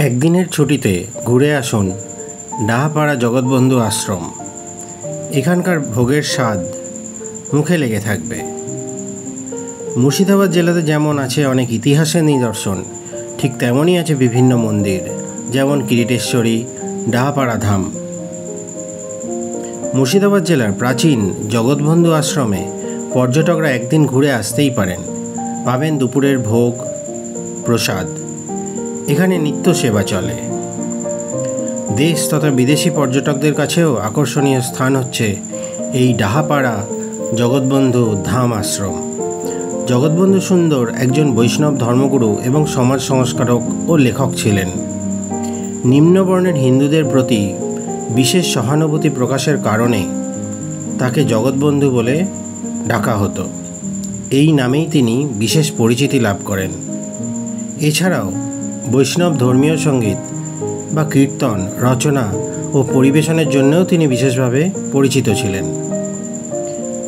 একদিনের ছুটিতে ঘুরে আসুন ডাহাপাড়া জগৎবন্ধু আশ্রম। এখানকার ভোগের স্বাদ মুখে লেগে থাকবে। মুর্শিদাবাদ জেলাতে যেমন আছে অনেক ইতিহাসের নিদর্শন, ঠিক তেমনই আছে বিভিন্ন মন্দির, যেমন কিরিটেশ্বরী, ডাহাপাড়া ধাম। মুর্শিদাবাদ জেলার প্রাচীন জগৎবন্ধু আশ্রমে পর্যটকরা একদিন ঘুরে আসতেই পারেন। পাবেন দুপুরের ভোগ, প্রসাদ। এখানে নিত্য সেবা চলে। দেশ তথা বিদেশি পর্যটকদের কাছেও আকর্ষণীয় স্থান হচ্ছে এই ডাহাপাড়া জগৎবন্ধু ধাম আশ্রম। জগৎবন্ধু সুন্দর একজন বৈষ্ণব ধর্মগুরু এবং সমাজ সংস্কারক ও লেখক ছিলেন। নিম্নবর্ণের হিন্দুদের প্রতি বিশেষ সহানুভূতি প্রকাশের কারণে তাকে জগৎবন্ধু বলে ডাকা হতো। এই নামেই তিনি বিশেষ পরিচিতি লাভ করেন। এছাড়াও বৈষ্ণব ধর্মীয় সঙ্গীত বা কীর্তন রচনা ও পরিবেশনের জন্যও তিনি বিশেষভাবে পরিচিত ছিলেন।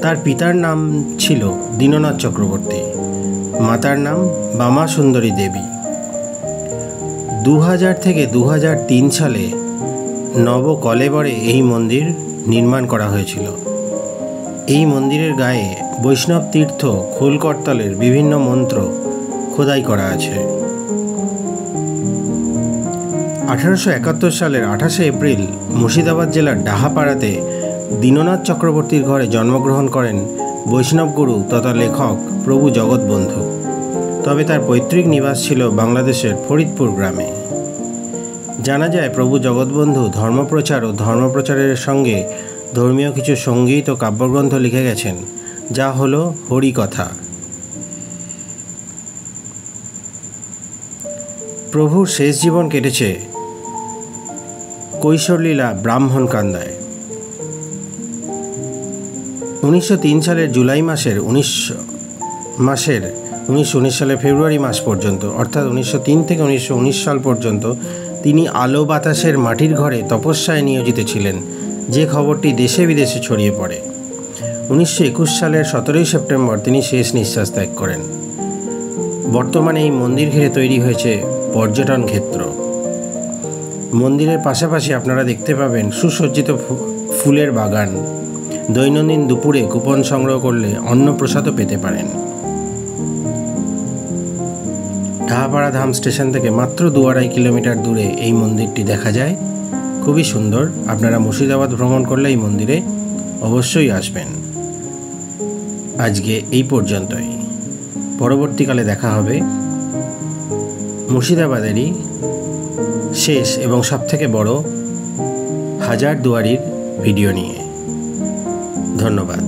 তার পিতার নাম ছিল দীননাথ চক্রবর্তী, মাতার নাম বামা সুন্দরী দেবী। 2000 থেকে 2003 সালে নবকলেবরে এই মন্দির নির্মাণ করা হয়েছিল। এই মন্দিরের গায়ে বৈষ্ণব তীর্থ খোলকর্তালের বিভিন্ন মন্ত্র খোদাই করা আছে। 1871 সালের 28 এপ্রিল মুর্শিদাবাদ জেলার ডাহাপাড়াতে দীননাথ চক্রবর্তীর ঘরে জন্মগ্রহণ করেন বৈষ্ণব গুরু তথা লেখক প্রভু জগৎবন্ধু। তবে তার পৈতৃক নিবাস ছিল বাংলাদেশের ফরিদপুর গ্রামে। জানা যায় প্রভু জগৎবন্ধু ধর্মপ্রচার ও ধর্মপ্রচারের সঙ্গে ধর্মীয় কিছু সঙ্গীত ও কাব্যগ্রন্থ লিখে গেছেন, যা হলো হরিকথা। প্রভুর শেষ জীবন কেটেছে কৈশোরলীলা ব্রাহ্মণকান্দায়। 1903 সালের জুলাই মাসের 1919 সালের ফেব্রুয়ারি মাস পর্যন্ত, অর্থাৎ 1903 থেকে 1919 সাল পর্যন্ত তিনি আলো বাতাসের মাটির ঘরে তপস্যায় নিয়োজিত ছিলেন, যে খবরটি দেশে বিদেশে ছড়িয়ে পড়ে। 1921 সালের 17 সেপ্টেম্বর তিনি শেষ নিঃশ্বাস ত্যাগ করেন। বর্তমানে এই মন্দির ঘিরে তৈরি হয়েছে পর্যটন ক্ষেত্র। মন্দিরের পাশাপাশি আপনারা দেখতে পাবেন সুসজ্জিত ফুলের বাগান। দৈনন্দিন দুপুরে কুপন সংগ্রহ করলে অন্নপ্রসাদও পেতে পারেন। ডাহাপাড়া ধাম স্টেশন থেকে মাত্র 2-2.5 কিলোমিটার দূরে এই মন্দিরটি দেখা যায়। খুবই সুন্দর। আপনারা মুর্শিদাবাদ ভ্রমণ করলে এই মন্দিরে অবশ্যই আসবেন। আজকে এই পর্যন্তই। পরবর্তীকালে দেখা হবে মুর্শিদাবাদেরই শেষ এবং সবথেকে বড় হাজারদুয়ারির ভিডিও নিয়ে। ধন্যবাদ।